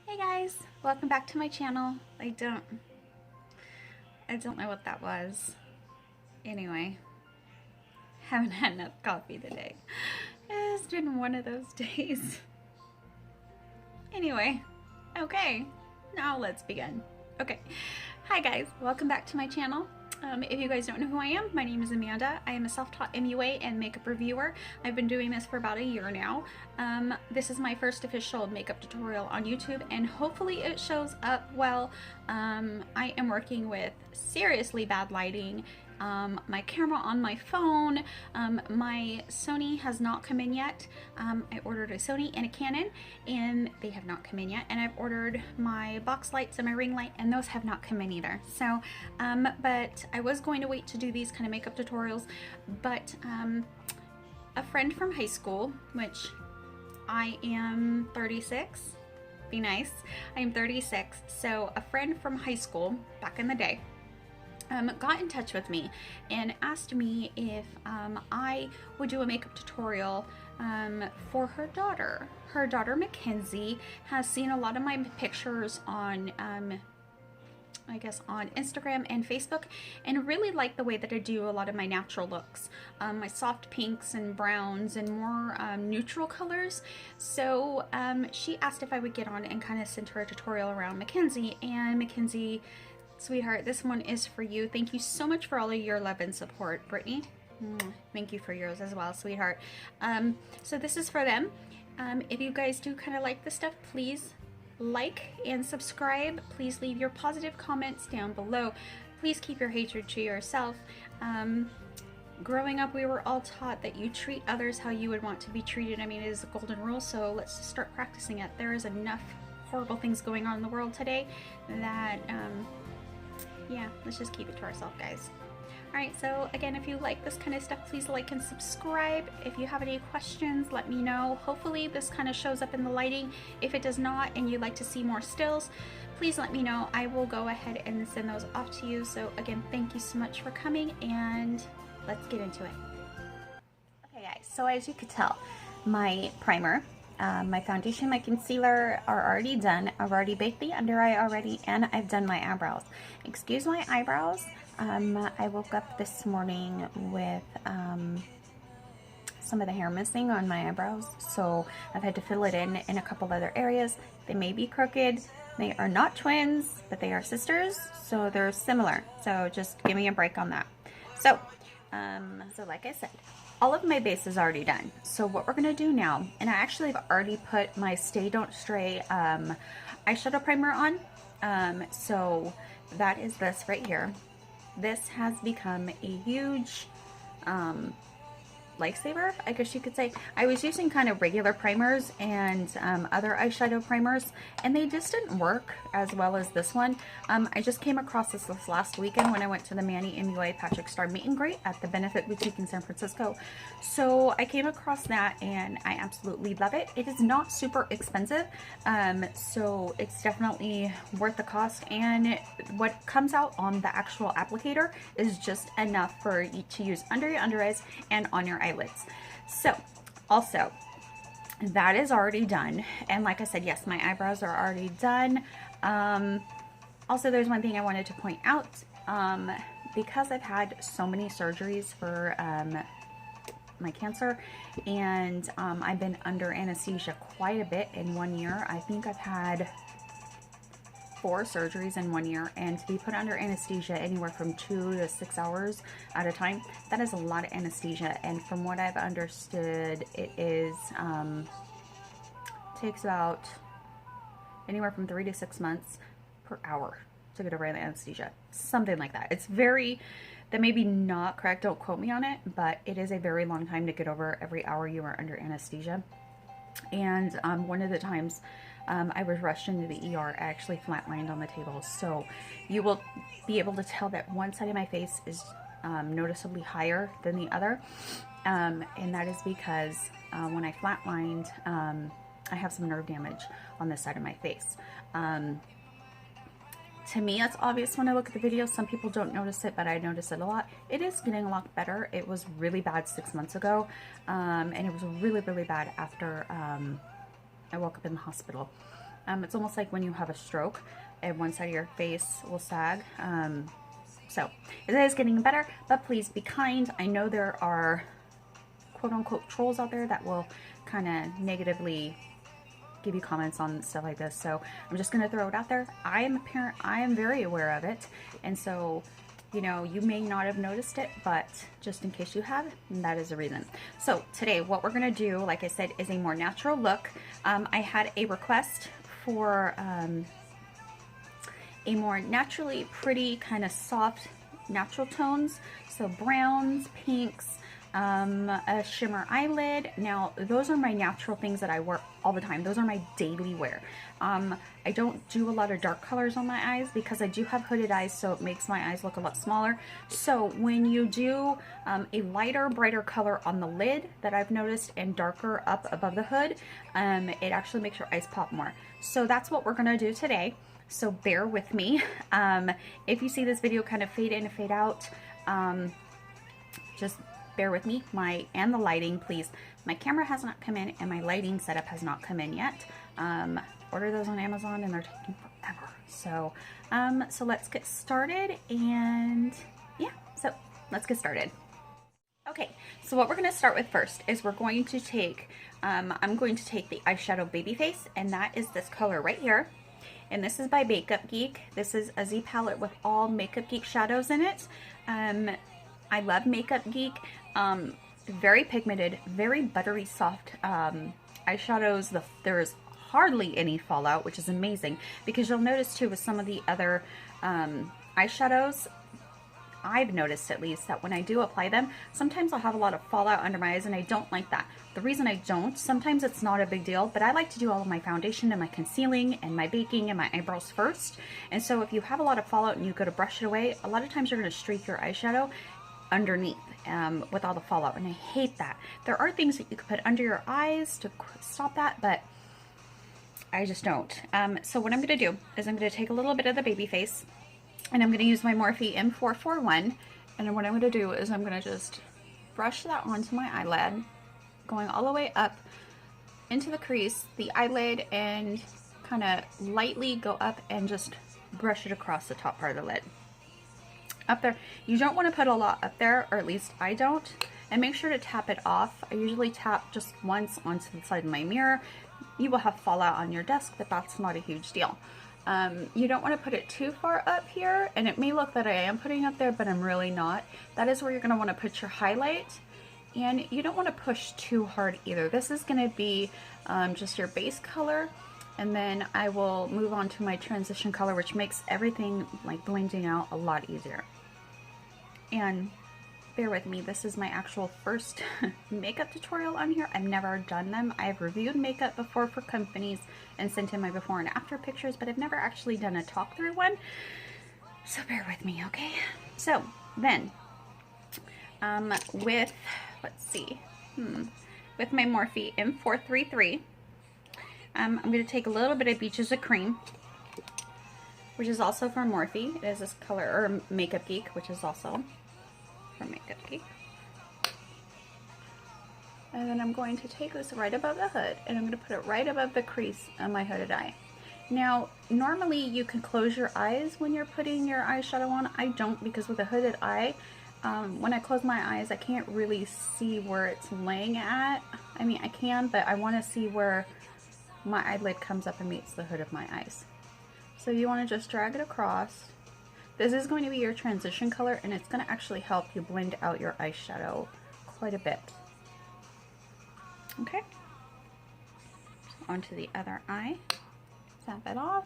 Hey guys, welcome back to my channel. I don't know what that was. Anyway, haven't had enough coffee today. It's been one of those days. Anyway, okay, now let's begin. Okay, hi guys, welcome back to my channel. If you guys don't know who I am, my name is Amanda. I am a self-taught MUA and makeup reviewer. I've been doing this for about a year now. This is my first official makeup tutorial on YouTube, and hopefully it shows up well. I am working with seriously bad lighting. My camera on my phone, my Sony has not come in yet. I ordered a Sony and a Canon and they have not come in yet, and I've ordered my box lights and my ring light and those have not come in either. So but I was going to wait to do these kind of makeup tutorials, but a friend from high school, which I am 36, be nice, I am 36, so a friend from high school back in the day got in touch with me and asked me if I would do a makeup tutorial for her daughter. Her daughter Mackenzie has seen a lot of my pictures on I guess on Instagram and Facebook, and really like the way that I do a lot of my natural looks, my soft pinks and browns and more neutral colors. So she asked if I would get on and kind of send her a tutorial around Mackenzie. And Mackenzie, sweetheart, this one is for you. Thank you so much for all of your love and support, Brittany. Thank you for yours as well, sweetheart. So this is for them. If you guys do kind of like this stuff, please like and subscribe. Please leave your positive comments down below. Please keep your hatred to yourself. Growing up, we were all taught that you treat others how you would want to be treated. I mean, it is a golden rule, so let's just start practicing it. There is enough horrible things going on in the world today that yeah, let's just keep it to ourselves, guys. Alright, so again, if you like this kind of stuff, please like and subscribe. If you have any questions, let me know. Hopefully this kind of shows up in the lighting. If it does not and you'd like to see more stills, please let me know. I will go ahead and send those off to you. So again, thank you so much for coming, and let's get into it. Okay guys, so as you could tell, my primer, my foundation, my concealer are already done. I've already baked the under eye already, and I've done my eyebrows. Excuse my eyebrows. I woke up this morning with some of the hair missing on my eyebrows, so I've had to fill it in a couple other areas. They may be crooked. They are not twins, but they are sisters, so they're similar. So just give me a break on that. So, so like I said, all of my base is already done. So what we're gonna do now, and I actually have already put my Stay Don't Stray eyeshadow primer on. So that is this right here. This has become a huge lifesaver, I guess you could say. I was using kind of regular primers and other eyeshadow primers, and they just didn't work as well as this one. I just came across this last weekend when I went to the Manny MUA Patrick Star meet and greet at the Benefit Boutique in San Francisco. So I came across that and I absolutely love it. It is not super expensive, so it's definitely worth the cost, and what comes out on the actual applicator is just enough for you to use under your under eyes and on your eyelids. So also, that is already done, and like I said, yes, my eyebrows are already done. Also, there's one thing I wanted to point out. Because I've had so many surgeries for my cancer, and I've been under anesthesia quite a bit in 1 year. I think I've had 4 surgeries in 1 year, and to be put under anesthesia anywhere from 2 to 6 hours at a time, that is a lot of anesthesia. And from what I've understood, it is takes about anywhere from 3 to 6 months per hour to get over the anesthesia, something like that. It's very, that may be not correct, don't quote me on it, but it is a very long time to get over every hour you are under anesthesia. And one of the times I was rushed into the ER, I actually flatlined on the table. So you will be able to tell that one side of my face is noticeably higher than the other. And that is because when I flatlined, I have some nerve damage on this side of my face. To me, it's obvious when I look at the video. Some people don't notice it, but I notice it a lot. It is getting a lot better. It was really bad 6 months ago, and it was really, really bad after I woke up in the hospital. It's almost like when you have a stroke and one side of your face will sag. So it is getting better, but please be kind. I know there are quote-unquote trolls out there that will kind of negatively give you comments on stuff like this, so I'm just going to throw it out there. I am a parent, I am very aware of it, and so, you know, you may not have noticed it, but just in case you have, that is the reason. So today what we're going to do, like I said, is a more natural look. I had a request for a more naturally pretty, kind of soft, natural tones, so browns, pinks, a shimmer eyelid. Now those are my natural things that I wear all the time. Those are my daily wear. I don't do a lot of dark colors on my eyes because I do have hooded eyes, so it makes my eyes look a lot smaller. So when you do a lighter, brighter color on the lid that I've noticed and darker up above the hood, it actually makes your eyes pop more. So that's what we're gonna do today. So bear with me. If you see this video kind of fade in and fade out, just bear with me. And the lighting, please. My camera has not come in and my lighting setup has not come in yet. Order those on Amazon and they're taking forever. So, so let's get started, and yeah, so let's get started. Okay, so what we're going to start with first is we're going to take, I'm going to take the eyeshadow Babyface, and that is this color right here. And this is by Makeup Geek. This is a Z palette with all Makeup Geek shadows in it. I love Makeup Geek. Very pigmented, very buttery soft eyeshadows. There's hardly any fallout, which is amazing, because you'll notice too with some of the other eyeshadows, I've noticed at least, that when I do apply them, sometimes I'll have a lot of fallout under my eyes, and I don't like that. The reason I don't, sometimes it's not a big deal, but I like to do all of my foundation and my concealing and my baking and my eyebrows first. And so if you have a lot of fallout and you go to brush it away, a lot of times you're going to streak your eyeshadow underneath with all the fallout, and I hate that. There are things that you could put under your eyes to stop that, but I just don't. So what I'm going to do is I'm going to take a little bit of the Babyface, and I'm going to use my Morphe M441, and what I'm going to do is I'm going to just brush that onto my eyelid, going all the way up into the crease, the eyelid, and kind of lightly go up and just brush it across the top part of the lid. Up there, you don't want to put a lot up there, or at least I don't, and make sure to tap it off. I usually tap just once onto the side of my mirror. You will have fallout on your desk, but that's not a huge deal. You don't want to put it too far up here, and it may look that I am putting up there, but I'm really not. That is where you're going to want to put your highlight, and you don't want to push too hard either. This is going to be just your base color, and then I will move on to my transition color, which makes everything like blending out a lot easier. And bear with me, this is my actual first makeup tutorial on here. I've never done them. I've reviewed makeup before for companies and sent in my before and after pictures, but I've never actually done a talk through one. So bear with me, okay? So then, with, let's see, with my Morphe M433, I'm going to take a little bit of Beaches of Cream, which is also from Morphe. It is this color, or Makeup Geek, which is also from Makeup Geek. And then I'm going to take this right above the hood, and I'm going to put it right above the crease on my hooded eye. Now, normally you can close your eyes when you're putting your eyeshadow on. I don't, because with a hooded eye, when I close my eyes, I can't really see where it's laying at. I mean, I can, but I want to see where my eyelid comes up and meets the hood of my eyes. So you want to just drag it across. This is going to be your transition color, and it's going to actually help you blend out your eyeshadow quite a bit. Okay. Onto the other eye. Tap it off.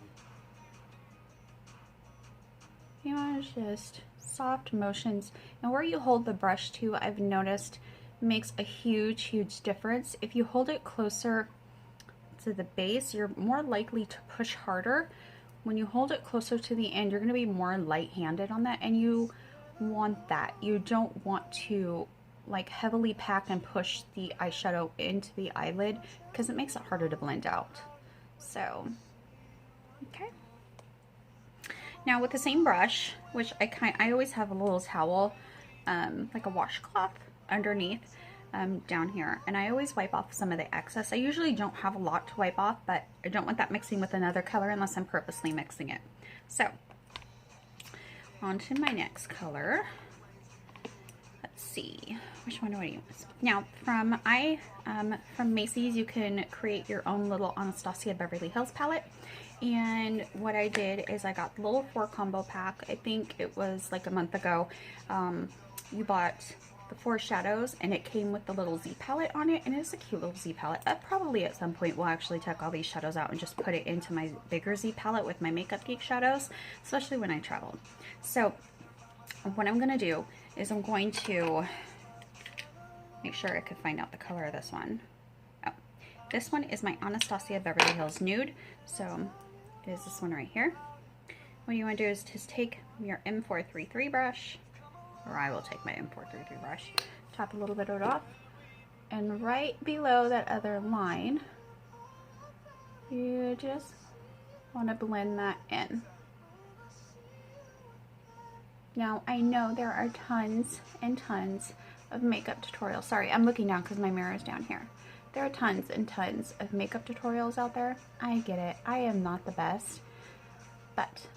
You want to just soft motions, and where you hold the brush to, I've noticed, makes a huge difference. If you hold it closer to the base, you're more likely to push harder. When you hold it closer to the end, you're going to be more light-handed on that, and you want that. You don't want to like heavily pack and push the eyeshadow into the eyelid, because it makes it harder to blend out. So, okay. Now with the same brush, which I always have a little towel, like a washcloth underneath. down here, and I always wipe off some of the excess. I usually don't have a lot to wipe off, but I don't want that mixing with another color unless I'm purposely mixing it. So on to my next color. Let's see, which one do I use? Now from Macy's, you can create your own little Anastasia Beverly Hills palette. And what I did is I got the little 4 combo pack. I think it was like a month ago. You bought the 4 shadows, and it came with the little Z palette on it, and it's a cute little Z palette. Probably at some point we'll actually take all these shadows out and just put it into my bigger Z palette with my Makeup Geek shadows, especially when I travel. So what I'm gonna do is I'm going to make sure I could find out the color of this one. Oh, this one is my Anastasia Beverly Hills Nude. So it is this one right here. What you want to do is just take your M433 brush, or I will take my M433 brush, tap a little bit of it off, and right below that other line, you just want to blend that in. Now, I know there are tons and tons of makeup tutorials. Sorry, I'm looking down because my mirror is down here. There are tons and tons of makeup tutorials out there. I get it. I am not the best, but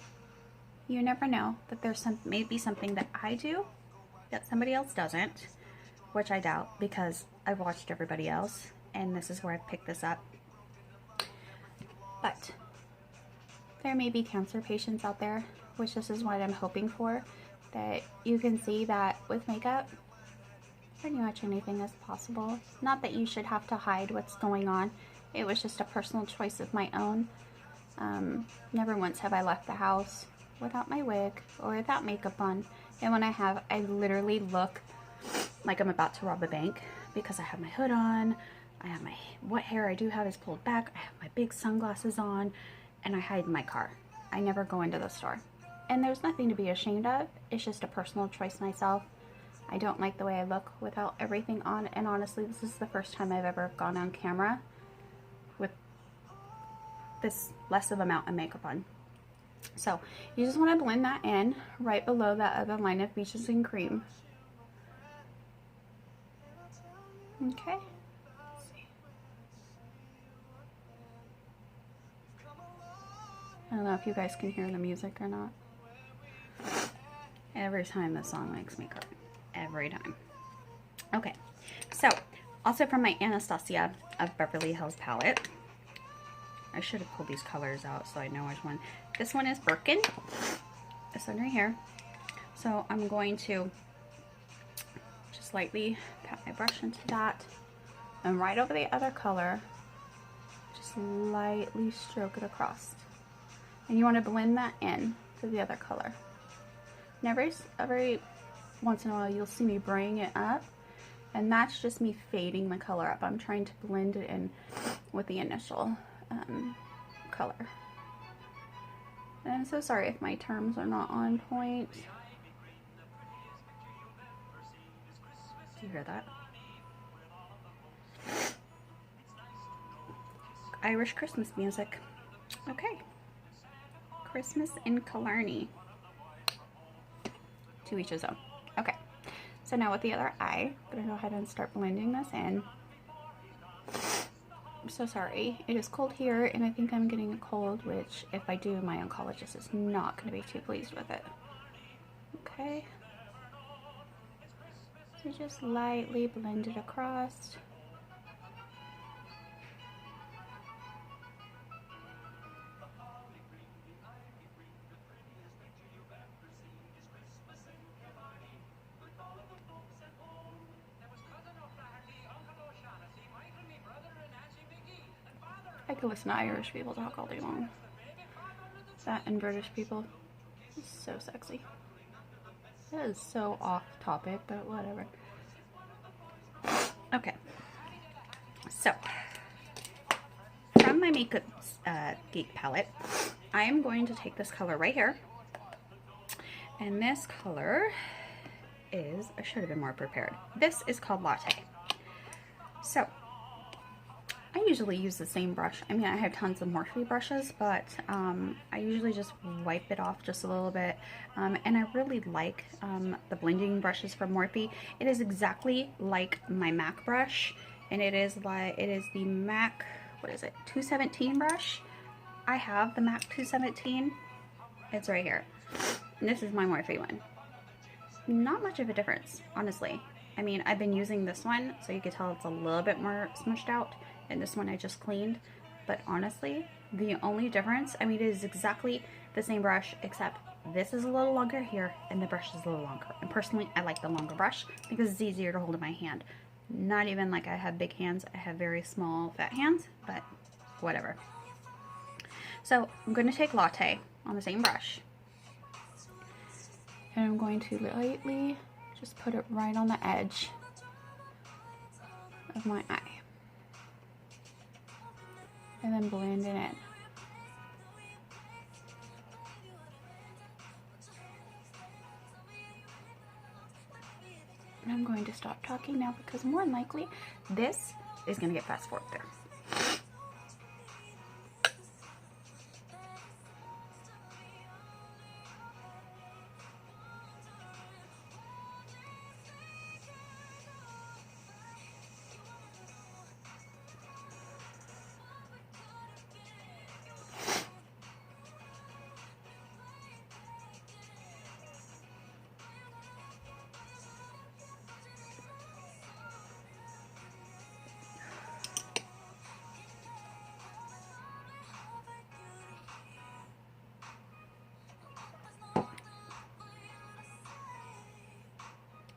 you never know that there's maybe something that I do that somebody else doesn't, which I doubt because I've watched everybody else, and this is where I've picked this up. But there may be cancer patients out there, which this is what I'm hoping for, that you can see that with makeup, pretty much anything is possible. Not that you should have to hide what's going on. It was just a personal choice of my own. Never once have I left the house without my wig or without makeup on. And when I have, I literally look like I'm about to rob a bank because I have my hood on, I have my, what hair I do have is pulled back, I have my big sunglasses on, and I hide in my car. I never go into the store. And there's nothing to be ashamed of. It's just a personal choice myself. I don't like the way I look without everything on, and honestly, this is the first time I've ever gone on camera with this less of amount of makeup on. So you just want to blend that in right below that other line of Beaches and Cream. Okay. Let's see. I don't know if you guys can hear the music or not. Every time this song makes me cry. Every time. Okay. So, also from my Anastasia of Beverly Hills palette. I should have pulled these colors out so I know which one. This one is Birkin. This one right here. So I'm going to just lightly pat my brush into that. And right over the other color, just lightly stroke it across. And you want to blend that in to the other color. And every once in a while you'll see me bring it up. And that's just me fading the color up. I'm trying to blend it in with the initial color. And I'm so sorry if my terms are not on point. Do you hear that? Irish Christmas music. Okay. Christmas in Killarney. To each his own. Okay. So now with the other eye, I'm going to go ahead and start blending this in. I'm so sorry. It is cold here, and I think I'm getting a cold, which if I do, my oncologist is not going to be too pleased with it. Okay. So just lightly blend it across. I could listen to Irish people talk all day long. That and British people. It's so sexy. That is so off topic, but whatever. Okay. So, from my Makeup Geek palette, I am going to take this color right here. And this color is, I should have been more prepared. This is called Latte. So, I usually use the same brush. I mean, I have tons of Morphe brushes, but I usually just wipe it off just a little bit. And I really like the blending brushes from Morphe. It is exactly like my MAC brush, and it is the MAC, what is it, 217 brush. I have the MAC 217. It's right here. And this is my Morphe one. Not much of a difference, honestly. I mean, I've been using this one, so you can tell it's a little bit more smushed out, and this one I just cleaned. But honestly, the only difference, I mean, it is exactly the same brush, except this is a little longer here, and the brush is a little longer. And personally, I like the longer brush because it's easier to hold in my hand. Not even like I have big hands. I have very small, fat hands, but whatever. So I'm going to take Latte on the same brush, and I'm going to lightly just put it right on the edge of my eye, and then blend it in. And I'm going to stop talking now because more than likely this is going to get fast forward there.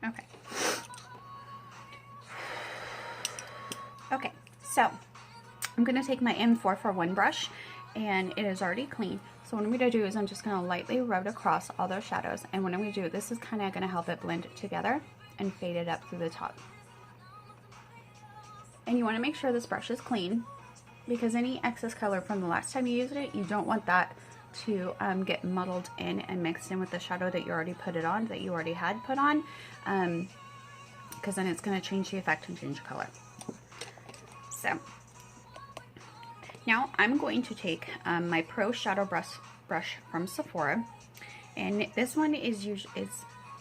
Okay. Okay, so I'm going to take my M441 brush, and it is already clean. So what I'm going to do is I'm just going to lightly rub it across all those shadows, and what I'm going to do, this is kind of going to help it blend it together and fade it up through the top. And you want to make sure this brush is clean, because any excess color from the last time you used it, you don't want that to get muddled in and mixed in with the shadow that you already put it on, that you already had put on, because then it's going to change the effect and change the color. So now I'm going to take my Pro Shadow brush from Sephora, and this one is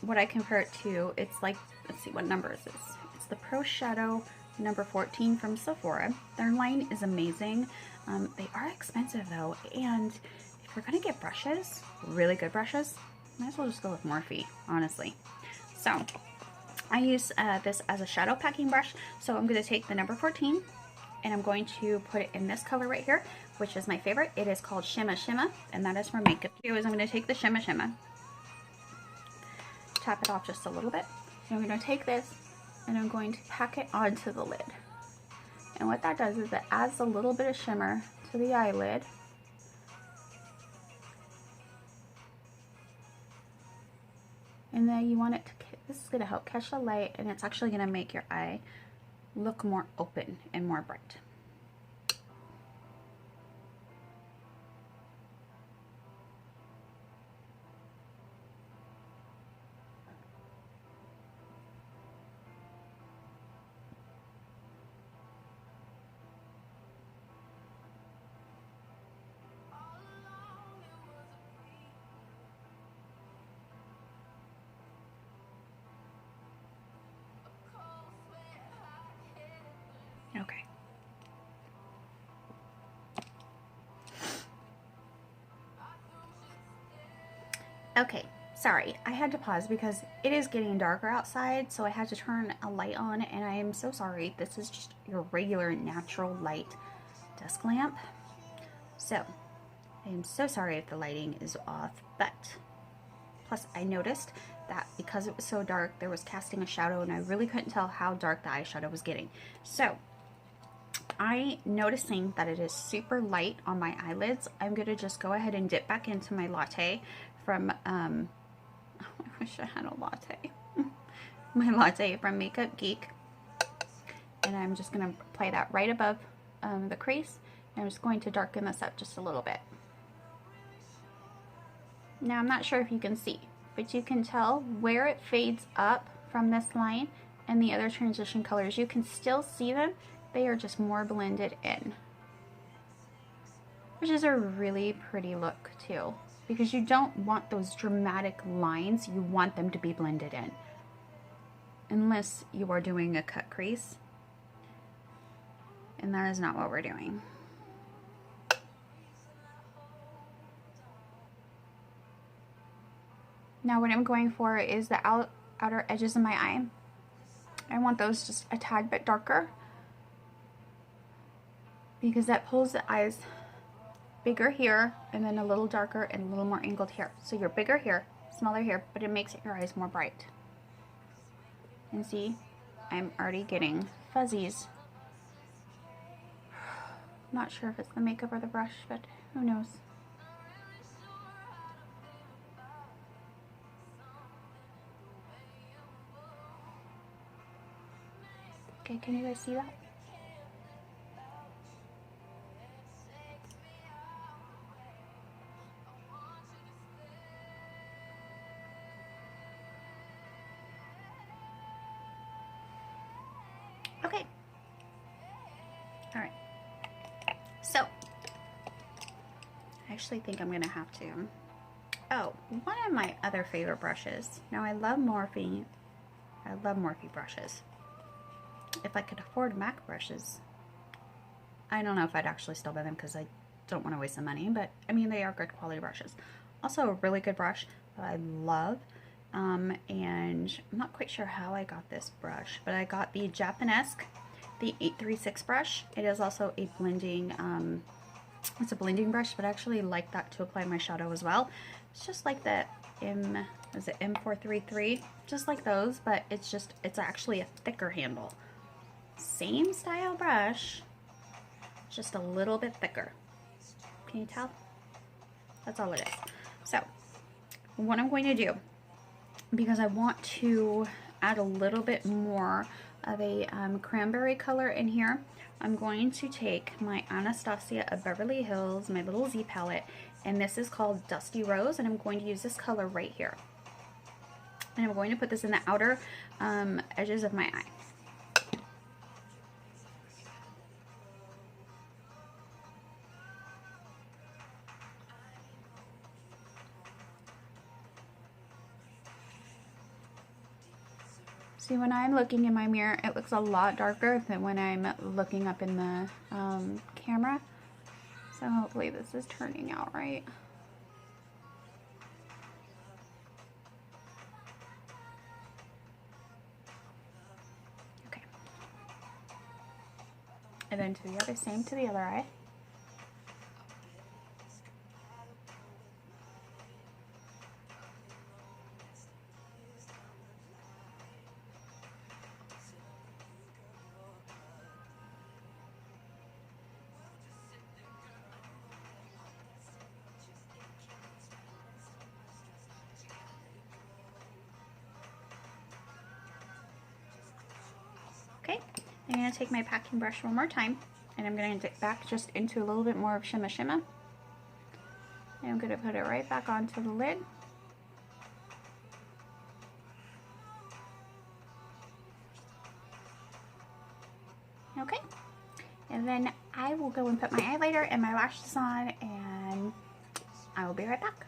what I compare it to. It's like, let's see, what number is this? It's the Pro Shadow number 14 from Sephora. Their line is amazing. They are expensive though, and if you're gonna get brushes, really good brushes, might as well just go with Morphe, honestly. So I use this as a shadow packing brush. So I'm going to take the number 14, and I'm going to put it in this color right here, which is my favorite. It is called Shimma Shimma, and that is for makeup. I'm going to take the Shimma Shimma, tap it off just a little bit, and I'm going to take this and I'm going to pack it onto the lid. And what that does is it adds a little bit of shimmer to the eyelid. And then you want it to, this is going to help catch the light, and it's actually going to make your eye look more open and more bright. Okay. Okay, sorry, I had to pause because it is getting darker outside, so I had to turn a light on, and I am so sorry. This is just your regular natural light desk lamp. So, I am so sorry if the lighting is off, but plus I noticed that because it was so dark, there was casting a shadow, and I really couldn't tell how dark the eyeshadow was getting. So, noticing that it is super light on my eyelids, I'm going to just go ahead and dip back into my latte from, I wish I had a latte. My latte from Makeup Geek. And I'm just going to apply that right above the crease. And I'm just going to darken this up just a little bit. Now, I'm not sure if you can see, but you can tell where it fades up from this line and the other transition colors. You can still see them they are just more blended in. Which is a really pretty look too, because you don't want those dramatic lines, you want them to be blended in. Unless you are doing a cut crease. And that is not what we're doing. Now what I'm going for is the outer edges of my eye. I want those just a tad bit darker, because that pulls the eyes bigger here and then a little darker and a little more angled here. So you're bigger here, smaller here, but it makes your eyes more bright. And see, I'm already getting fuzzies. Not sure if it's the makeup or the brush, but who knows. Okay, can you guys see that? Okay. All right. So, I actually think I'm gonna have to. Oh, one of my other favorite brushes. Now I love Morphe. I love Morphe brushes. If I could afford MAC brushes, I don't know if I'd actually still buy them because I don't want to waste the money, but I mean, they are good quality brushes. Also a really good brush that I love, and I'm not quite sure how I got this brush, but I got the Japanesque, the 836 brush. It is also a blending, it's a blending brush, but I actually like that to apply my shadow as well. It's just like the M433, just like those, but it's actually a thicker handle. Same style brush, just a little bit thicker. Can you tell? That's all it is. So what I'm going to do, because I want to add a little bit more of a cranberry color in here, I'm going to take my Anastasia of Beverly Hills, my little Z palette, and this is called Dusty Rose, and I'm going to use this color right here. And I'm going to put this in the outer edges of my eye. See, when I'm looking in my mirror, it looks a lot darker than when I'm looking up in the camera. So hopefully this is turning out right. Okay. And then to the other, same to the other eye. Okay, I'm going to take my packing brush one more time, and I'm going to dip back just into a little bit more of Shimma Shimma. And I'm going to put it right back onto the lid. Okay, and then I will go and put my highlighter and my lashes on, and I will be right back.